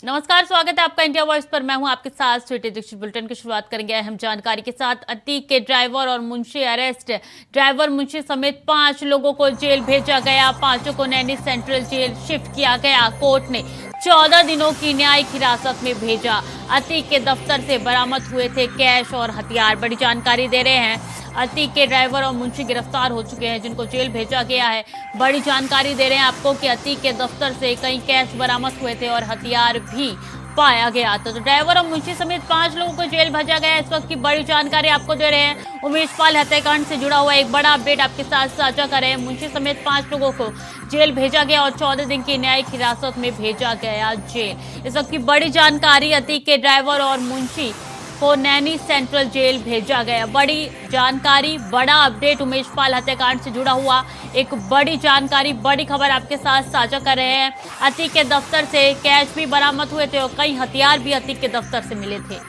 नमस्कार, स्वागत है आपका इंडिया वॉइस पर। मैं हूं आपके साथ स्वीटी दीक्षित। बुलेटिन की शुरुआत करेंगे अहम जानकारी के साथ। अतीक के ड्राइवर और मुंशी अरेस्ट। ड्राइवर मुंशी समेत 5 लोगों को जेल भेजा गया। 5 को नैनी सेंट्रल जेल शिफ्ट किया गया। कोर्ट ने 14 दिनों की न्यायिक हिरासत में भेजा। अतीक के दफ्तर से बरामद हुए थे कैश और हथियार। बड़ी जानकारी दे रहे हैं, अतीक के ड्राइवर और मुंशी गिरफ्तार हो चुके हैं जिनको जेल भेजा गया है। बड़ी जानकारी दे रहे हैं आपको कि अतीक के दफ्तर से कई कैश बरामद हुए थे और हथियार भी पाया गया। तो ड्राइवर और मुंशी समेत 5 लोगों को जेल भेजा गया। इस वक्त की बड़ी जानकारी आपको दे रहे हैं। उमेश पाल हत्याकांड से जुड़ा हुआ एक बड़ा अपडेट आपके साथ साझा कर रहे हैं। मुंशी समेत 5 लोगों को जेल भेजा गया और 14 दिन की न्यायिक हिरासत में भेजा गया जेल। इस वक्त की बड़ी जानकारी, अतीक के ड्राइवर और मुंशी को नैनी सेंट्रल जेल भेजा गया। बड़ी जानकारी, बड़ा अपडेट उमेश पाल हत्याकांड से जुड़ा हुआ एक बड़ी जानकारी, बड़ी खबर आपके साथ साझा कर रहे हैं। अतीक के दफ्तर से कैश भी बरामद हुए थे और कई हथियार भी अतीक के दफ्तर से मिले थे।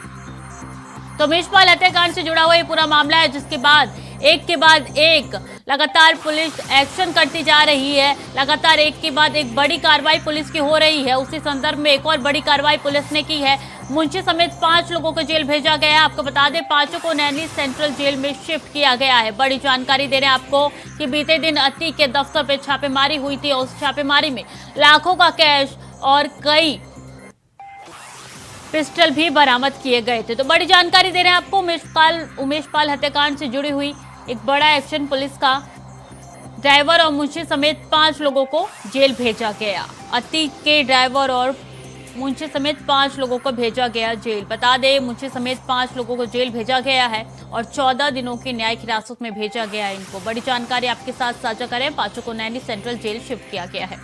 तो उमेश पाल हत्याकांड से जुड़ा हुआ ये पूरा मामला है, जिसके बाद एक के बाद एक लगातार पुलिस एक्शन करती जा रही है। लगातार एक के बाद एक बड़ी कार्रवाई पुलिस की हो रही है। उसी संदर्भ में एक और बड़ी कार्रवाई पुलिस ने की है। मुंशी समेत 5 लोगों को जेल भेजा गया है। आपको बता दें, 5 को नैनी सेंट्रल जेल में शिफ्ट किया गया है। बड़ी जानकारी दे रहे हैं आपको कि बीते दिन अतीक के दफ्तर पर छापेमारी हुई थी और उस छापेमारी में लाखों का कैश और कई पिस्टल भी बरामद किए गए थे। तो बड़ी जानकारी दे रहे हैं आपको, उमेश पाल हत्याकांड से जुड़ी हुई एक बड़ा एक्शन पुलिस का। ड्राइवर और मुंशी समेत 5 लोगों को जेल भेजा गया। अतीक के ड्राइवर और मुंशी समेत 5 लोगों को भेजा गया जेल। बता दें, मुंशी समेत 5 लोगों को जेल भेजा गया है और 14 दिनों की न्यायिक हिरासत में भेजा गया है इनको। बड़ी जानकारी आपके साथ साझा करें। 5 को नैनी सेंट्रल जेल शिफ्ट किया गया है।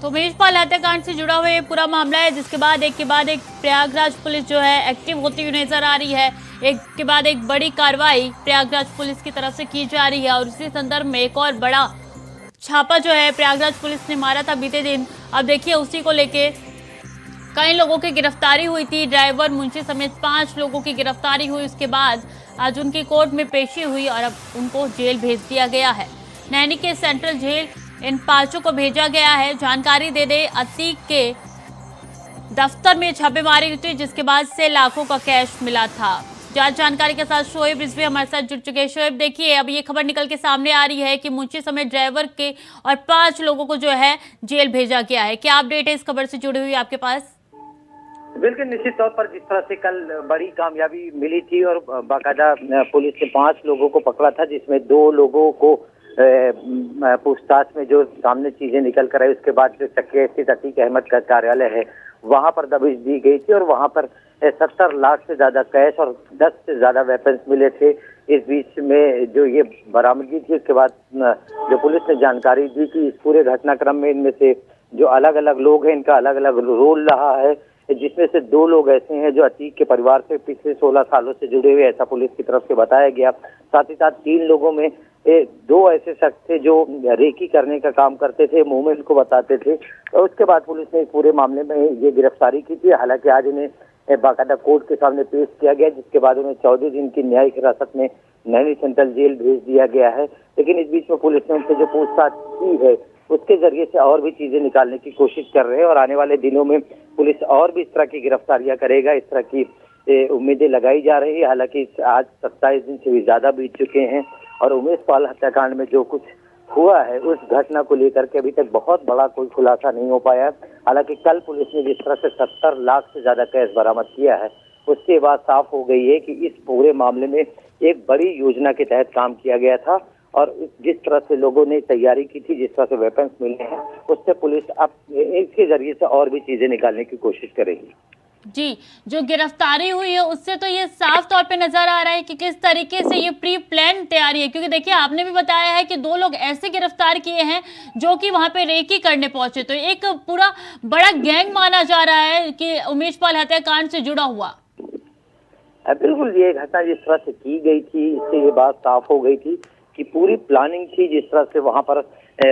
तो उमेश पाल हत्याकांड से जुड़ा हुआ ये पूरा मामला है, जिसके बाद एक के बाद एक प्रयागराज पुलिस जो है एक्टिव होती हुई नजर आ रही है। एक के बाद एक बड़ी कार्रवाई प्रयागराज पुलिस की तरफ से की जा रही है और इसी संदर्भ में एक और बड़ा छापा जो है प्रयागराज पुलिस ने मारा था बीते दिन। अब देखिए, उसी को लेके कई लोगों की गिरफ्तारी हुई थी। ड्राइवर मुंशी समेत 5 लोगों की गिरफ्तारी हुई। उसके बाद आज उनकी कोर्ट में पेशी हुई और अब उनको जेल भेज दिया गया है। नैनी के सेंट्रल जेल इन 5 को भेजा गया है। जानकारी दे दे, अतीक के दफ्तर में छापेमारी हुई थी जिसके बाद से लाखों का कैश मिला था। जानकारी के साथ शोएब रिजवी हमारे साथ जुड़ चुके हैं। शोएब, देखिए, अब ये खबर निकल के सामने आ रही है कि मुंशी समेत ड्राइवर के और 5 लोगों को जो है जेल भेजा गया है। क्या अपडेट है इस खबर से जुड़ी हुई आपके पास? बिल्कुल, निश्चित तौर पर जिस तरह से कल बड़ी कामयाबी मिली थी और बाकायदा पुलिस ने 5 लोगों को पकड़ा था, जिसमें 2 लोगों को पूछताछ में जो सामने चीजें निकल कर आई, उसके बाद जो चक्के स्थित अतीक अहमद का कार्यालय है वहां पर दबिश दी गई थी और वहां पर 70 लाख से ज्यादा कैश और 10 से ज्यादा वेपन्स मिले थे। इस बीच में जो ये बरामदगी थी, उसके बाद जो पुलिस ने जानकारी दी कि इस पूरे घटनाक्रम में इनमें से जो अलग अलग लोग हैं, इनका अलग अलग रोल रहा है, जिसमें से 2 लोग ऐसे हैं जो अतीक के परिवार से पिछले 16 सालों से जुड़े हुए, ऐसा पुलिस की तरफ से बताया गया। साथ ही साथ 3 लोगों में 2 ऐसे शख्स थे जो रेकी करने का काम करते थे, मूवमेंट को बताते थे। और उसके बाद पुलिस ने पूरे मामले में ये गिरफ्तारी की थी। हालांकि आज इन्हें बाकायदा कोर्ट के सामने पेश किया गया, जिसके बाद उन्हें 14 दिन की न्यायिक हिरासत में नैनी सेंट्रल जेल भेज दिया गया है। लेकिन इस बीच में पुलिस ने उनसे जो पूछताछ की है, उसके जरिए से और भी चीजें निकालने की कोशिश कर रहे हैं और आने वाले दिनों में पुलिस और भी इस तरह की गिरफ्तारियां करेगा, इस तरह की उम्मीदें लगाई जा रही है। हालांकि आज 27 दिन से भी ज्यादा बीत चुके हैं और उमेश पाल हत्याकांड में जो कुछ हुआ है उस घटना को लेकर के अभी तक बहुत बड़ा कोई खुलासा नहीं हो पाया। हालांकि कल पुलिस ने जिस तरह से 70 लाख से ज्यादा कैश बरामद किया है, उससे बात साफ हो गई है कि इस पूरे मामले में एक बड़ी योजना के तहत काम किया गया था और जिस तरह से लोगों ने तैयारी की थी, जिस तरह से वेपन्स मिले हैं, उससे पुलिस अब इसके जरिए से और भी चीजें निकालने की कोशिश करेगी। जी, जो गिरफ्तारी हुई है उससे तो ये साफ तौर पे नजर आ रहा है कि किस तरीके से ये प्री प्लान तैयारी है। क्योंकि देखिए, आपने भी बताया है कि 2 लोग ऐसे गिरफ्तार किए हैं जो कि वहां पे रेकी करने पहुंचे। तो एक पूरा बड़ा गैंग माना जा रहा है कि उमेश पाल हत्याकांड से जुड़ा हुआ। बिल्कुल, ये घटना जिस तरह से की गई थी, इससे ये बात साफ हो गई थी कि पूरी प्लानिंग थी। जिस तरह से वहां पर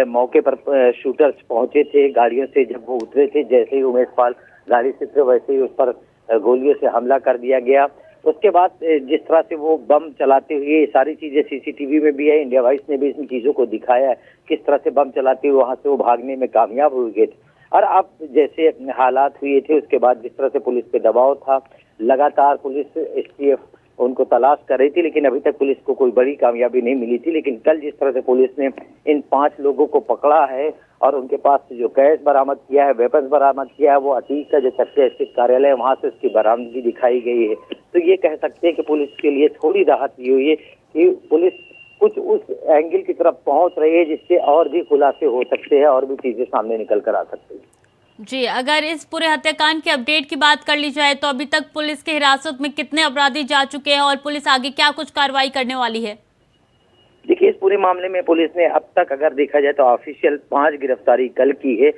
मौके पर शूटर्स पहुंचे थे, गाड़ियों से जब वो उतरे थे, जैसे ही उमेश पाल गाड़ी से उतरे वैसे ही उस पर गोलियों से हमला कर दिया गया। उसके बाद जिस तरह से वो बम चलाते हुए, ये सारी चीजें सीसीटीवी में भी है, इंडिया वॉइस ने भी इन चीजों को दिखाया है, किस तरह से बम चलाते हुए वहां से वो भागने में कामयाब हो गए थे। और अब जैसे हालात हुए थे, उसके बाद जिस तरह से पुलिस पे दबाव था, लगातार पुलिस एसटीएफ उनको तलाश कर रही थी, लेकिन अभी तक पुलिस को कोई बड़ी कामयाबी नहीं मिली थी। लेकिन कल जिस तरह से पुलिस ने इन 5 लोगों को पकड़ा है और उनके पास से जो कैश बरामद किया है, वेपन्स बरामद किया है, वो अतीक का जो चक्के स्थित कार्यालय है वहां से उसकी बरामदगी दिखाई गई है। तो ये कह सकते हैं कि पुलिस के लिए थोड़ी राहत ये हुई है कि पुलिस कुछ उस एंगल की तरफ पहुंच रही है जिससे और भी खुलासे हो सकते हैं और भी चीजें सामने निकल कर आ सकती है। जी, अगर इस पूरे हत्याकांड के अपडेट की बात कर ली जाए तो अभी तक पुलिस की हिरासत में कितने अपराधी जा चुके हैं और पुलिस आगे क्या कुछ कार्रवाई करने वाली है? देखिए, इस पूरे मामले में पुलिस ने अब तक अगर देखा जाए तो ऑफिशियल 5 गिरफ्तारी कल की है।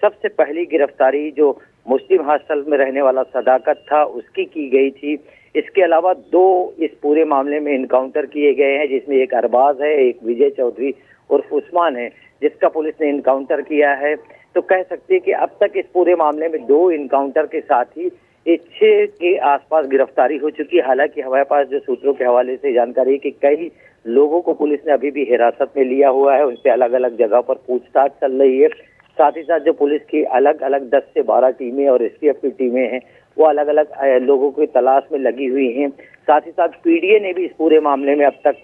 सबसे पहली गिरफ्तारी जो मुस्लिम हॉस्टल में रहने वाला सदाकत था उसकी की गई थी। इसके अलावा 2 इस पूरे मामले में इनकाउंटर किए गए हैं, जिसमें एक अरबाज है, एक विजय चौधरी उर्फ उस्मान है, जिसका पुलिस ने इनकाउंटर किया है। तो कह सकते हैं कि अब तक इस पूरे मामले में 2 इनकाउंटर के साथ ही 6 के आसपास गिरफ्तारी हो चुकी है। हालांकि हमारे पास जो सूत्रों के हवाले से जानकारी है कि कई लोगों को पुलिस ने अभी भी हिरासत में लिया हुआ है, उनसे अलग अलग जगह पर पूछताछ चल रही है। साथ ही साथ जो पुलिस की अलग अलग 10 से 12 टीमें और एसटीएफ की टीमें हैं, वो अलग अलग लोगों की तलाश में लगी हुई हैं। साथ ही साथ पीडीए ने भी इस पूरे मामले में अब तक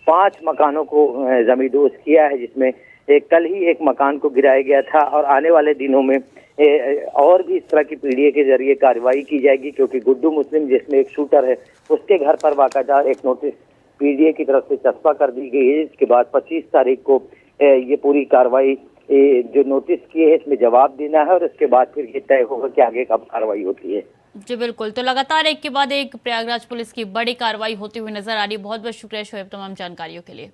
5 मकानों को जमींदोज किया है, जिसमें कल ही एक मकान को गिराया गया था और आने वाले दिनों में और भी इस तरह की पीडीए के जरिए कार्रवाई की जाएगी, क्योंकि गुड्डू मुस्लिम जिसमें एक शूटर है उसके घर पर बाकायदा एक नोटिस पीडीए की तरफ से चस्पा कर दी गई है। इसके बाद 25 तारीख को ये पूरी कार्रवाई जो नोटिस किए है इसमें जवाब देना है और उसके बाद फिर ये तय होगा कि आगे कब कार्रवाई होती है। जी बिल्कुल, तो लगातार एक के बाद एक प्रयागराज पुलिस की बड़ी कार्रवाई होती हुई नजर आ रही है। बहुत बहुत शुक्रिया शोएब तमाम जानकारियों के लिए।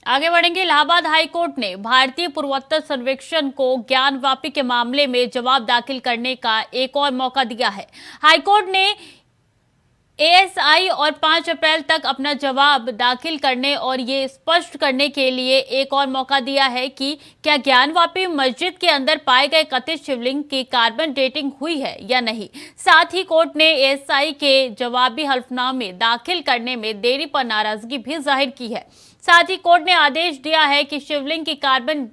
आगे बढ़ेंगे। इलाहाबाद हाईकोर्ट ने भारतीय पुरातत्व सर्वेक्षण को ज्ञानवापी के मामले में जवाब दाखिल करने का एक और मौका दिया है। हाईकोर्ट ने एएसआई और 5 अप्रैल तक अपना जवाब दाखिल करने और ये स्पष्ट करने के लिए एक और मौका दिया है कि क्या ज्ञानवापी मस्जिद के अंदर पाए गए कथित शिवलिंग की कार्बन डेटिंग हुई है या नहीं। साथ ही कोर्ट ने एएसआई के जवाबी हल्फनामे दाखिल करने में देरी पर नाराजगी भी जाहिर की है। साथ ही कोर्ट ने आदेश दिया है कि शिवलिंग की कार्बन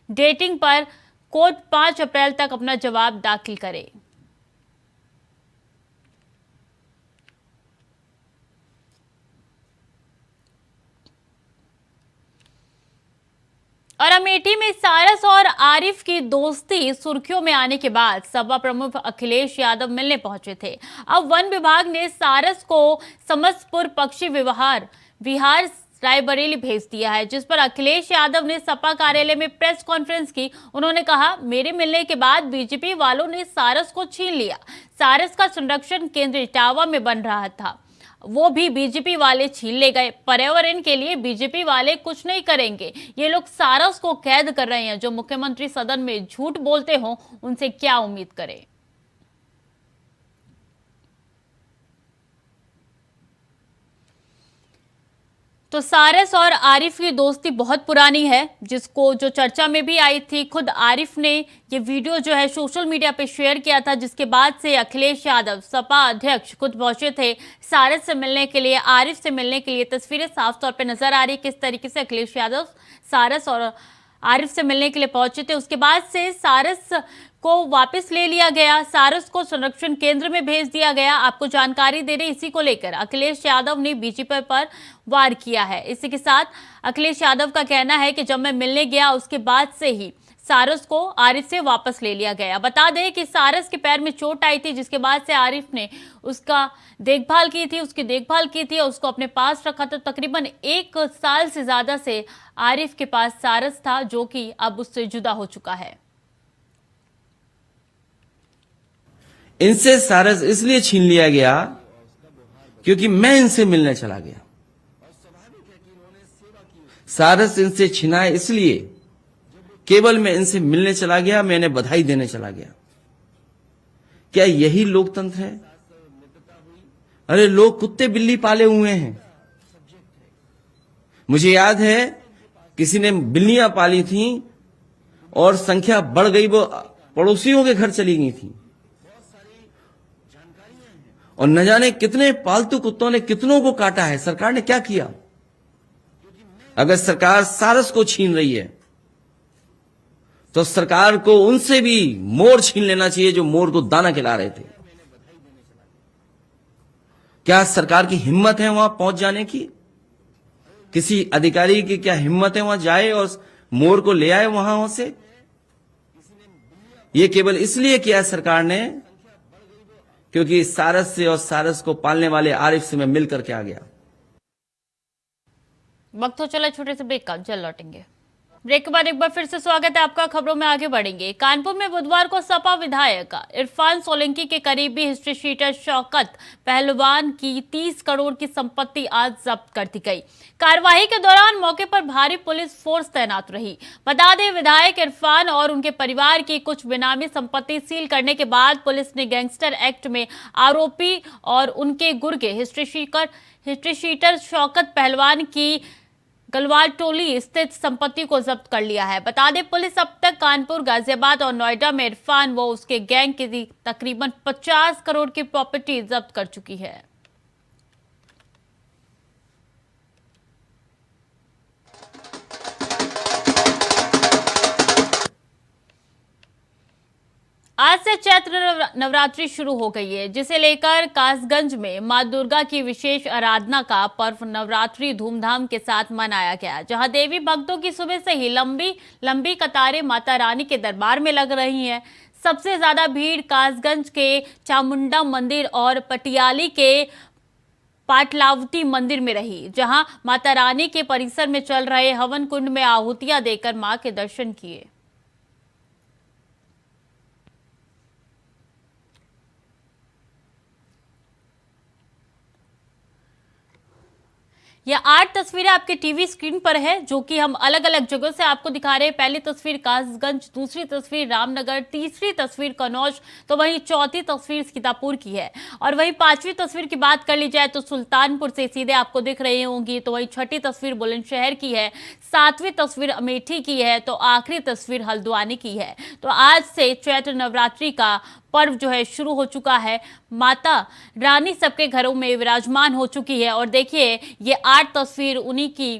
डेटिंग पर कोर्ट 5 अप्रैल तक अपना जवाब दाखिल करे। और अमेठी में सारस और आरिफ की दोस्ती सुर्खियों में आने के बाद सपा प्रमुख अखिलेश यादव मिलने पहुंचे थे। अब वन विभाग ने सारस को समस्तपुर पक्षी विहार रायबरेली भेज दिया है, जिस पर अखिलेश यादव ने सपा कार्यालय में प्रेस कॉन्फ्रेंस की। उन्होंने कहा, मेरे मिलने के बाद बीजेपी वालों ने सारस को छीन लिया। सारस का संरक्षण केंद्र इटावा में बन रहा था, वो भी बीजेपी वाले छीन ले गए। पर्यावरण के लिए बीजेपी वाले कुछ नहीं करेंगे। ये लोग सारस को कैद कर रहे हैं। जो मुख्यमंत्री सदन में झूठ बोलते हो उनसे क्या उम्मीद करें। तो सारस और आरिफ की दोस्ती बहुत पुरानी है, जिसको जो चर्चा में भी आई थी। खुद आरिफ ने ये वीडियो जो है सोशल मीडिया पे शेयर किया था, जिसके बाद से अखिलेश यादव सपा अध्यक्ष खुद पहुंचे थे सारस से मिलने के लिए, आरिफ से मिलने के लिए। तस्वीरें साफ तौर पे नजर आ रही किस तरीके से अखिलेश यादव सारस और आरिफ से मिलने के लिए पहुंचे थे। उसके बाद से सारस को वापस ले लिया गया, सारस को संरक्षण केंद्र में भेज दिया गया। आपको जानकारी दे रहे इसी को लेकर अखिलेश यादव ने बीजेपी पर वार किया है। इसी के साथ अखिलेश यादव का कहना है कि जब मैं मिलने गया उसके बाद से ही सारस को आरिफ से वापस ले लिया गया। बता दें कि सारस के पैर में चोट आई थी, जिसके बाद से आरिफ ने उसकी देखभाल की थी और उसको अपने पास रखा था। तकरीबन 1 साल से ज्यादा से आरिफ के पास सारस था, जो कि अब उससे जुदा हो चुका है। इनसे सारस इसलिए छीन लिया गया क्योंकि मैं इनसे मिलने चला गया। सारस इनसे छिना इसलिए केवल मैं इन्हें मिलने चला गया, मैं इन्हें बधाई देने चला गया क्या यही लोकतंत्र है? अरे लोग कुत्ते बिल्ली पाले हुए हैं। मुझे याद है किसी ने बिल्लियां पाली थी और संख्या बढ़ गई, वो पड़ोसियों के घर चली गई थी, और न जाने कितने पालतू कुत्तों ने कितनों को काटा है। सरकार ने क्या किया? अगर सरकार सारस को छीन रही है तो सरकार को उनसे भी मोर छीन लेना चाहिए जो मोर को दाना खिला रहे थे। क्या सरकार की हिम्मत है वहां पहुंच जाने की? किसी अधिकारी की क्या हिम्मत है वहां जाए और मोर को ले आए वहां से? ये केवल इसलिए किया सरकार ने क्योंकि सारस से और सारस को पालने वाले आरिफ से मैं मिल करके आ गया। वक्त हो चला छोटे से ब्रेक का, जल्द लौटेंगे। ब्रेक के बाद एक बार फिर से स्वागत है आपका। खबरों में आगे बढ़ेंगे। कानपुर में बुधवार को सपा विधायक इरफान सोलंकी के करीबी हिस्ट्री शीटर शौकत पहलवान की 30 करोड़ की संपत्ति आज जब्त कर दी गई। कार्यवाही के दौरान मौके पर भारी पुलिस फोर्स तैनात रही। बता दें, विधायक इरफान और उनके परिवार की कुछ बेनामी संपत्ति सील करने के बाद पुलिस ने गैंगस्टर एक्ट में आरोपी और उनके गुर्गे हिस्ट्री शीटर शौकत पहलवान की गलवाल टोली स्थित संपत्ति को जब्त कर लिया है। बता दें, पुलिस अब तक कानपुर, गाजियाबाद और नोएडा में इरफान व उसके गैंग की तकरीबन 50 करोड़ की प्रॉपर्टी जब्त कर चुकी है। आज से चैत्र नवरात्रि शुरू हो गई है, जिसे लेकर कासगंज में मां दुर्गा की विशेष आराधना का पर्व नवरात्रि धूमधाम के साथ मनाया गया, जहां देवी भक्तों की सुबह से ही लंबी कतारें माता रानी के दरबार में लग रही हैं। सबसे ज्यादा भीड़ कासगंज के चामुंडा मंदिर और पटियाली के पाटलावती मंदिर में रही, जहां माता रानी के परिसर में चल रहे हवन कुंड में आहुतियां देकर मां के दर्शन किए। यह 8 तस्वीरें आपके टीवी स्क्रीन पर है, जो कि हम अलग अलग जगहों से आपको दिखा रहे हैं। पहली तस्वीर कासगंज, दूसरी तस्वीर रामनगर, तीसरी तस्वीर कन्नौज, तो वहीं चौथी तस्वीर सीतापुर की है। और वहीं पांचवी तस्वीर की बात कर ली जाए तो सुल्तानपुर से सीधे आपको दिख रही होंगी। तो वहीं छठी तस्वीर बुलंदशहर की है, सातवीं तस्वीर अमेठी की है, तो आखिरी तस्वीर हल्द्वानी की है। तो आज से चैत्र नवरात्रि का पर्व जो है शुरू हो चुका है। माता रानी सबके घरों में विराजमान हो चुकी है। और देखिए, ये 8 तस्वीर उन्हीं की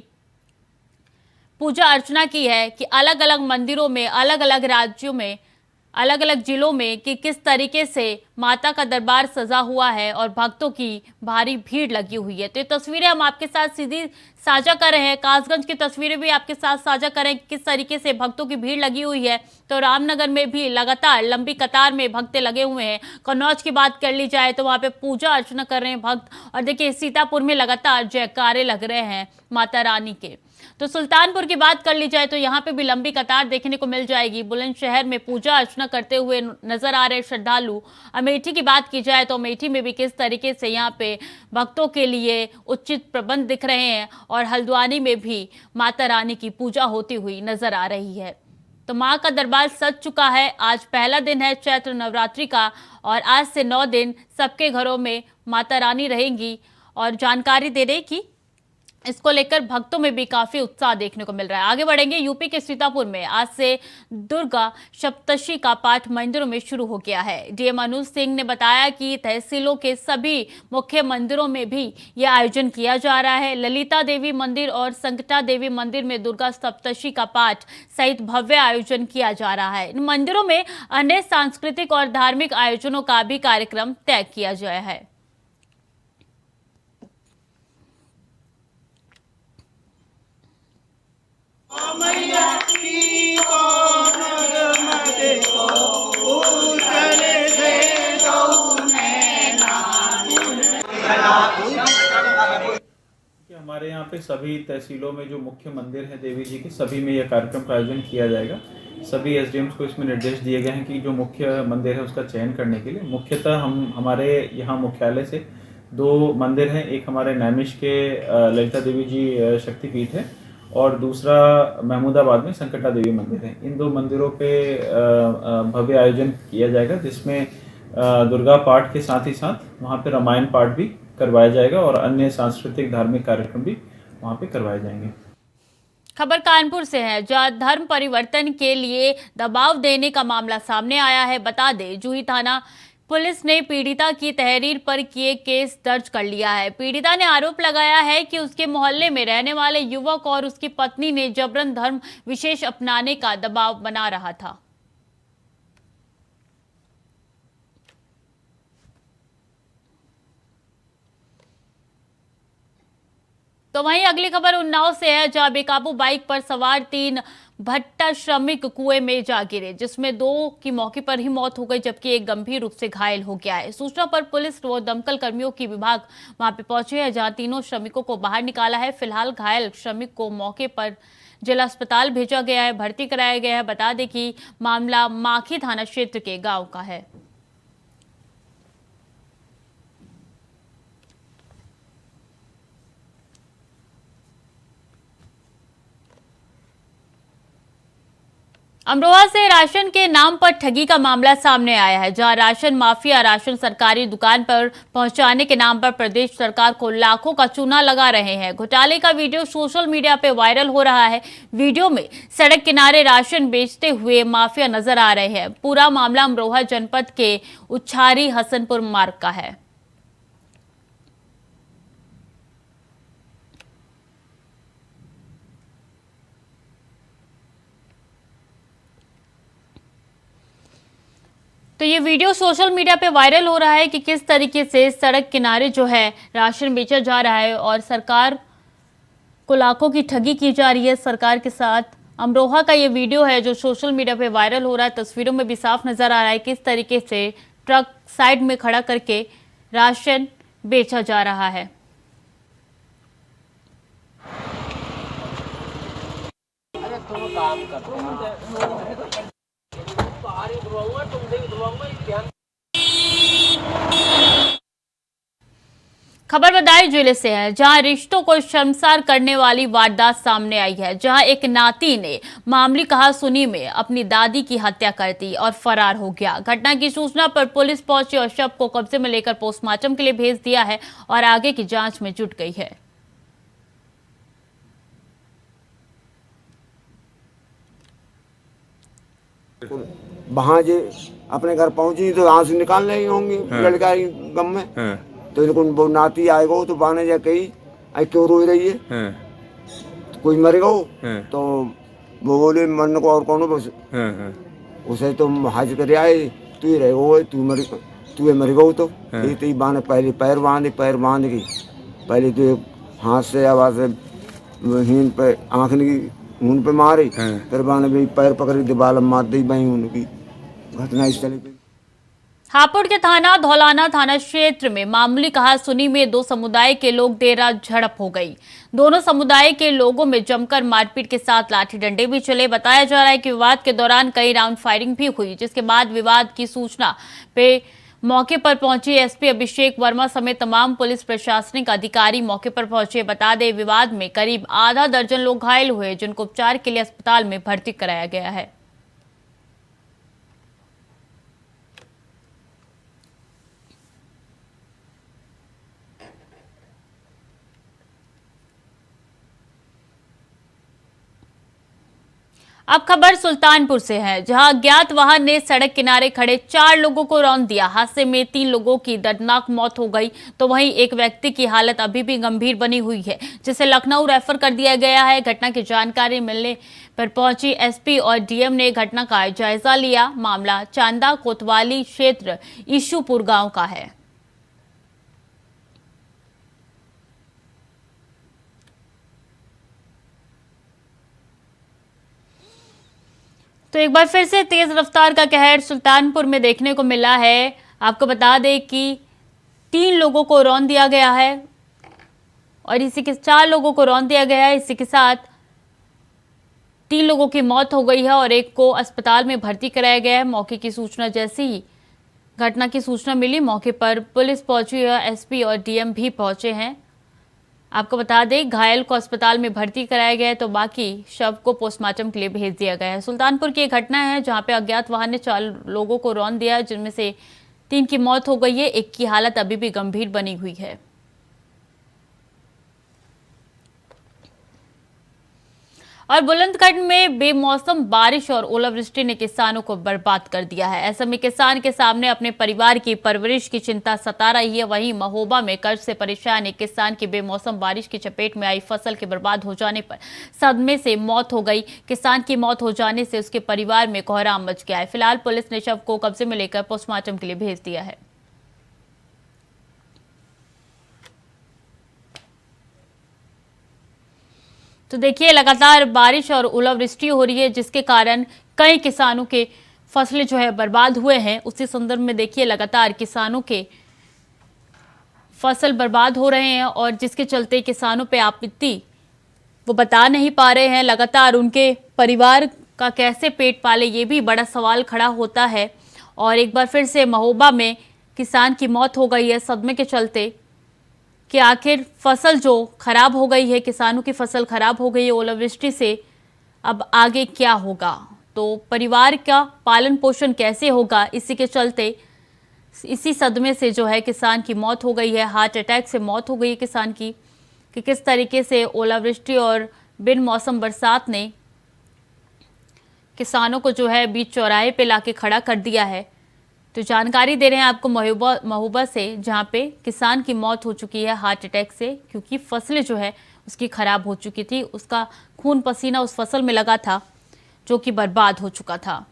पूजा अर्चना की है कि अलग अलग मंदिरों में, अलग अलग राज्यों में, अलग अलग जिलों में कि किस तरीके से माता का दरबार सजा हुआ है और भक्तों की भारी भीड़ लगी हुई है। तो ये तस्वीरें हम आपके साथ सीधी साझा कर रहे हैं। कासगंज की तस्वीरें भी आपके साथ साझा करें किस तरीके से भक्तों की भीड़ लगी हुई है। तो रामनगर में भी लगातार लंबी कतार में भक्त लगे हुए हैं। कन्नौज की बात कर ली जाए तो वहां पे पूजा अर्चना कर रहे हैं भक्त। और देखिए, सीतापुर में लगातार जयकारे लग रहे हैं माता रानी के। तो सुल्तानपुर की बात कर ली जाए तो यहाँ पे भी लंबी कतार देखने को मिल जाएगी। बुलंदशहर में पूजा अर्चना करते हुए नजर आ रहे श्रद्धालु। अमेठी की बात की जाए तो अमेठी में भी किस तरीके से यहाँ पे भक्तों के लिए उचित प्रबंध दिख रहे हैं। और हल्द्वानी में भी माता रानी की पूजा होती हुई नजर आ रही है। तो मां का दरबार सज चुका है। आज पहला दिन है चैत्र नवरात्रि का और आज से 9 दिन सबके घरों में माता रानी रहेंगी। और जानकारी दे रही कि इसको लेकर भक्तों में भी काफी उत्साह देखने को मिल रहा है। आगे बढ़ेंगे। यूपी के सीतापुर में आज से दुर्गा सप्तशी का पाठ मंदिरों में शुरू हो गया है। डीएम अनुज सिंह ने बताया कि तहसीलों के सभी मुख्य मंदिरों में भी यह आयोजन किया जा रहा है। ललिता देवी मंदिर और संकटा देवी मंदिर में दुर्गा सप्तशी का पाठ सहित भव्य आयोजन किया जा रहा है। इन मंदिरों में अन्य सांस्कृतिक और धार्मिक आयोजनों का भी कार्यक्रम तय किया गया है। हमारे यहाँ पे सभी तहसीलों में जो मुख्य मंदिर है देवी जी के, सभी में यह कार्यक्रम का आयोजन किया जाएगा। सभी एसडीएम्स को इसमें निर्देश दिए गए हैं कि जो मुख्य मंदिर है उसका चयन करने के लिए। मुख्यतः हमारे यहाँ मुख्यालय से 2 मंदिर हैं। एक हमारे नैमिष के ललिता देवी जी शक्तिपीठ है और दूसरा महमूदाबाद में संकटा देवी मंदिर है। इन 2 मंदिरों पे भव्य आयोजन किया जाएगा, जिसमें दुर्गा पाठ के साथ ही साथ वहाँ पे रामायण पाठ भी करवाया जाएगा और अन्य सांस्कृतिक धार्मिक कार्यक्रम भी वहाँ पे करवाए जाएंगे। खबर कानपुर से है, जहां धर्म परिवर्तन के लिए दबाव देने का मामला सामने आया है। बता दें, जूही थाना पुलिस ने पीड़िता की तहरीर पर किए केस दर्ज कर लिया है। पीड़िता ने आरोप लगाया है कि उसके मोहल्ले में रहने वाले युवक और उसकी पत्नी ने जबरन धर्म विशेष अपनाने का दबाव बना रहा था। तो वहीं अगली खबर उन्नाव से है, जहां बेकाबू बाइक पर सवार 3 भट्टा श्रमिक कुएं में जा गिरे, जिसमें 2 की मौके पर ही मौत हो गई, जबकि एक गंभीर रूप से घायल हो गया है। सूचना पर पुलिस व दमकल कर्मियों की विभाग वहां पे पहुंचे हैं, जहां तीनों श्रमिकों को बाहर निकाला है। फिलहाल घायल श्रमिक को मौके पर जिला अस्पताल भेजा गया है, भर्ती कराया गया है। बता दें कि मामला माखी थाना क्षेत्र के गाँव का है। अमरोहा से राशन के नाम पर ठगी का मामला सामने आया है, जहां राशन माफिया राशन सरकारी दुकान पर पहुंचाने के नाम पर प्रदेश सरकार को लाखों का चूना लगा रहे हैं। घोटाले का वीडियो सोशल मीडिया पे वायरल हो रहा है। वीडियो में सड़क किनारे राशन बेचते हुए माफिया नजर आ रहे हैं। पूरा मामला अमरोहा जनपद के उछारी हसनपुर मार्ग का है। तो ये वीडियो सोशल मीडिया पे वायरल हो रहा है कि किस तरीके से सड़क किनारे जो है राशन बेचा जा रहा है और सरकार को लाखों की ठगी की जा रही है सरकार के साथ। अमरोहा का ये वीडियो है जो सोशल मीडिया पे वायरल हो रहा है। तस्वीरों में भी साफ नजर आ रहा है किस तरीके से ट्रक साइड में खड़ा करके राशन बेचा जा रहा है। खबर बदायूं जिले से है, जहां रिश्तों को शर्मसार करने वाली वारदात सामने आई है, जहां एक नाती ने मामूली कहासुनी में अपनी दादी की हत्या कर दी और फरार हो गया। घटना की सूचना पर पुलिस पहुंची और शव को कब्जे में लेकर पोस्टमार्टम के लिए भेज दिया है और आगे की जांच में जुट गई है। वहाँ जे अपने घर पहुंची तो आंसू निकाल रही होंगी लड़का गम में। तो इनको वो नाती आएगा तो बाने जा कही आई क्यों रो रही है, तो कोई मर गो। तो वो बोले मरने को और कौन बस उसे तुम हाजिर कर आए, तू ही रहेगा, तू मर गो। तो बाने पहले पैर बांध के पहले तो हाथ से आवाज हीन पे आँख ऊन पे मारे, फिर बाने भी पैर पकड़ दीवार मार दी बही उनकी। घटना इस तरह की। हापुड़ के थाना धौलाना थाना क्षेत्र में मामूली कहासुनी में 2 समुदाय के लोग देर रात झड़प हो गई। दोनों समुदाय के लोगों में जमकर मारपीट के साथ लाठी डंडे भी चले। बताया जा रहा है कि विवाद के दौरान कई राउंड फायरिंग भी हुई, जिसके बाद विवाद की सूचना पे मौके पर पहुंची एसपी अभिषेक वर्मा समेत तमाम पुलिस प्रशासनिक अधिकारी मौके पर पहुंचे। बता दें, विवाद में करीब आधा दर्जन लोग घायल हुए, जिनको उपचार के लिए अस्पताल में भर्ती कराया गया है। अब खबर सुल्तानपुर से है, जहां अज्ञात वाहन ने सड़क किनारे खड़े 4 लोगों को रौंद दिया। हादसे में 3 लोगों की दर्दनाक मौत हो गई, तो वहीं एक व्यक्ति की हालत अभी भी गंभीर बनी हुई है, जिसे लखनऊ रेफर कर दिया गया है। घटना की जानकारी मिलने पर पहुंची एसपी और डीएम ने घटना का जायजा लिया। मामला चांदा कोतवाली क्षेत्र ईशुपुर गांव का है। तो एक बार फिर से तेज रफ्तार का कहर सुल्तानपुर में देखने को मिला है। आपको बता दें कि 3 लोगों को रौंद दिया गया है और इसी के 4 लोगों को रौंद दिया गया है। इसी के साथ 3 लोगों की मौत हो गई है और एक को अस्पताल में भर्ती कराया गया है। मौके की सूचना जैसे ही घटना की सूचना मिली, मौके पर पुलिस पहुंची है, एसपी और डीएम भी पहुंचे हैं। आपको बता दें, घायल को अस्पताल में भर्ती कराया गया है, तो बाकी शव को पोस्टमार्टम के लिए भेज दिया गया है। सुल्तानपुर की एक घटना है जहां पे अज्ञात वाहन ने 4 लोगों को रौंद दिया है, जिनमें से 3 की मौत हो गई है, 1 की हालत अभी भी गंभीर बनी हुई है। और बुलंदशहर में बेमौसम बारिश और ओलावृष्टि ने किसानों को बर्बाद कर दिया है। ऐसे में किसान के सामने अपने परिवार की परवरिश की चिंता सता रही है। वहीं महोबा में कर्ज से परेशान एक किसान की बेमौसम बारिश की चपेट में आई फसल के बर्बाद हो जाने पर सदमे से मौत हो गई। किसान की मौत हो जाने से उसके परिवार में कोहराम मच गया है। फिलहाल पुलिस ने शव को कब्जे में लेकर पोस्टमार्टम के लिए भेज दिया है। तो देखिए, लगातार बारिश और ओलावृष्टि हो रही है, जिसके कारण कई किसानों के फसलें जो है बर्बाद हुए हैं। उसी संदर्भ में देखिए, लगातार किसानों के फसल बर्बाद हो रहे हैं और जिसके चलते किसानों पे आपत्ति वो बता नहीं पा रहे हैं। लगातार उनके परिवार का कैसे पेट पाले, ये भी बड़ा सवाल खड़ा होता है। और एक बार फिर से महोबा में किसान की मौत हो गई है सदमे के चलते कि आखिर फसल जो खराब हो गई है, किसानों की फसल खराब हो गई है ओलावृष्टि से, अब आगे क्या होगा, तो परिवार का पालन पोषण कैसे होगा। इसी के चलते इसी सदमे से जो है किसान की मौत हो गई है। हार्ट अटैक से मौत हो गई है किसान की, कि किस तरीके से ओलावृष्टि और बिन मौसम बरसात ने किसानों को जो है बीच चौराहे पे लाके खड़ा कर दिया है। तो जानकारी दे रहे हैं आपको महोबा से, जहां पे किसान की मौत हो चुकी है हार्ट अटैक से, क्योंकि फसलें जो है उसकी खराब हो चुकी थी। उसका खून पसीना उस फसल में लगा था जो कि बर्बाद हो चुका था।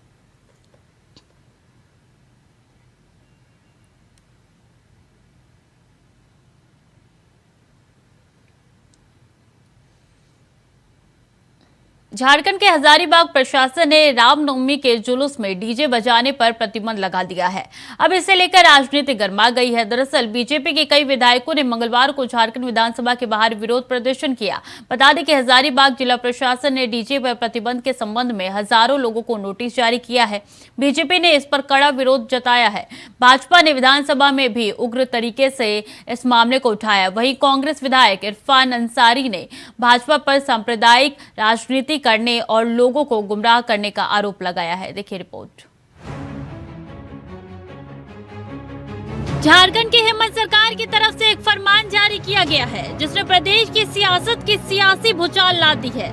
झारखंड के हजारीबाग प्रशासन ने रामनवमी के जुलूस में डीजे बजाने पर प्रतिबंध लगा दिया है। अब इसे लेकर राजनीति गर्मा गई है। दरअसल बीजेपी के कई विधायकों ने मंगलवार को झारखंड विधानसभा के बाहर विरोध प्रदर्शन किया। बता दें कि हजारीबाग जिला प्रशासन ने डीजे पर प्रतिबंध के संबंध में हजारों लोगों को नोटिस जारी किया है। बीजेपी ने इस पर कड़ा विरोध जताया है। भाजपा ने विधानसभा में भी उग्र तरीके से इस मामले को उठाया। वहीं कांग्रेस विधायक इरफान अंसारी ने भाजपा पर सांप्रदायिक राजनीति करने और लोगों को गुमराह करने का आरोप लगाया है। देखिए रिपोर्ट। झारखंड की हेमंत सरकार की तरफ से एक फरमान जारी किया गया है, जिसने प्रदेश की सियासत की सियासी भूचाल ला दी है।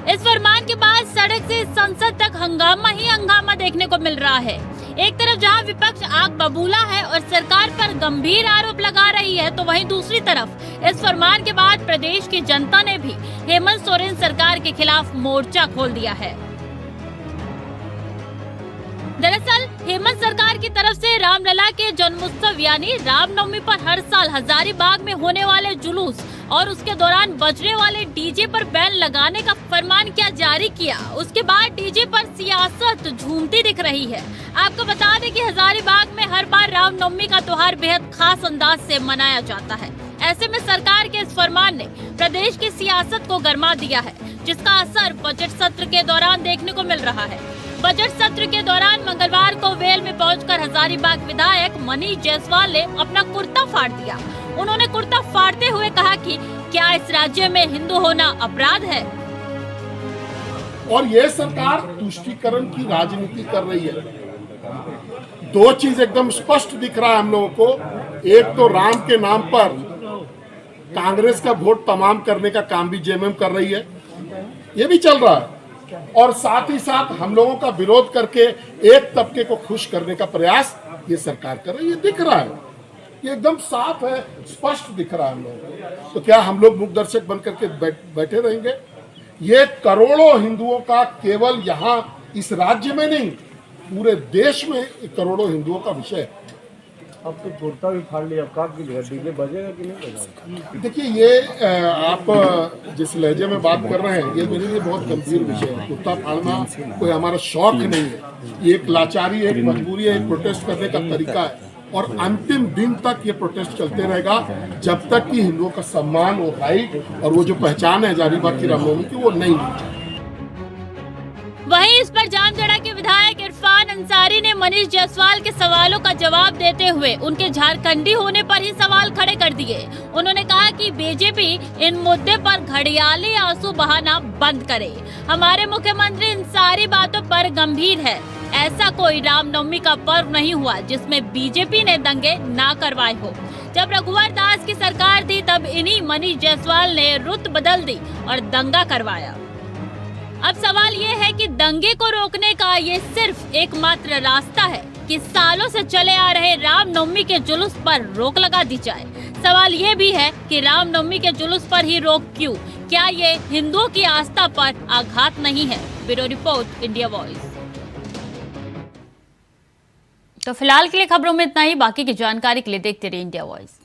इस फरमान के बाद सड़क से संसद तक हंगामा ही हंगामा देखने को मिल रहा है। एक तरफ जहां विपक्ष आग बबूला है और सरकार पर गंभीर आरोप लगा रही है, तो वहीं दूसरी तरफ इस फरमान के बाद प्रदेश की जनता ने भी हेमंत सोरेन सरकार के खिलाफ मोर्चा खोल दिया है। दरअसल हेमंत सरकार की तरफ से रामलला के जन्मोत्सव यानी रामनवमी पर हर साल हजारीबाग में होने वाले जुलूस और उसके दौरान बजने वाले डीजे पर बैन लगाने का फरमान क्या जारी किया, उसके बाद डीजे पर सियासत झूमती दिख रही है। आपको बता दें कि हजारीबाग में हर बार रामनवमी का त्योहार बेहद खास अंदाज से मनाया जाता है। ऐसे में सरकार के इस फरमान ने प्रदेश की सियासत को गरमा दिया है, जिसका असर बजट सत्र के दौरान देखने को मिल रहा है। बजट सत्र के दौरान मंगलवार को वेल में पहुंचकर हजारीबाग विधायक मनीष जायसवाल ने अपना कुर्ता फाड़ दिया। उन्होंने कुर्ता फाड़ते हुए कहा कि क्या इस राज्य में हिंदू होना अपराध है। और ये सरकार तुष्टीकरण की राजनीति कर रही है। दो चीज एकदम स्पष्ट दिख रहा है हम लोगों को। एक तो राम के नाम पर कांग्रेस का वोट तमाम करने का काम भी जेएमएम कर रही है, ये भी चल रहा है। और साथ ही साथ हम लोगों का विरोध करके एक तबके को खुश करने का प्रयास ये सरकार कर रही है, दिख रहा है। ये एकदम साफ है, स्पष्ट दिख रहा है हम लोगों को। तो क्या हम लोग मूकदर्शक बन करके बैठे रहेंगे? ये करोड़ों हिंदुओं का, केवल यहाँ इस राज्य में नहीं पूरे देश में करोड़ों हिंदुओं का विषय है। अब तो कुर्ता भी फाड़ लिया, अब डीजे बजेगा कि नहीं बजेगा? देखिए, ये आप जिस लहजे में बात कर रहे हैं, ये मेरे लिए बहुत गंभीर विषय है। कुर्ता फाड़ना कोई हमारा शौक नहीं है, ये एक लाचारी है, एक मजबूरी है, एक प्रोटेस्ट करने का तरीका है। और अंतिम दिन तक ये प्रोटेस्ट चलते रहेगा जब तक कि हिंदुओं का सम्मान और राइट और वो जो पहचान है हजारीबाग की रामनवमी की, वो नहीं मिल जाए। वहीं इस पर जामजड़ा के विधायक इरफान अंसारी ने मनीष जायसवाल के सवालों का जवाब देते हुए उनके झारखंडी होने पर ही सवाल खड़े कर दिए। उन्होंने कहा कि बीजेपी इन मुद्दे पर घड़ियाली आंसू बहाना बंद करे। हमारे मुख्यमंत्री इन सारी बातों पर गंभीर है। ऐसा कोई रामनवमी का पर्व नहीं हुआ जिसमें बीजेपी ने दंगे ना करवाए हो। जब रघुवर दास की सरकार थी तब इन्हीं मनीष जायसवाल ने रुत बदल दी और दंगा करवाया। अब सवाल ये है कि दंगे को रोकने का ये सिर्फ एकमात्र रास्ता है कि सालों से चले आ रहे रामनवमी के जुलूस पर रोक लगा दी जाए। सवाल ये भी है कि रामनवमी के जुलूस पर ही रोक क्यों? क्या ये हिंदुओं की आस्था पर आघात नहीं है? Bureau report, India voice. तो फिलहाल के लिए खबरों में इतना ही। बाकी की जानकारी के लिए देखते रहिए इंडिया वॉइस।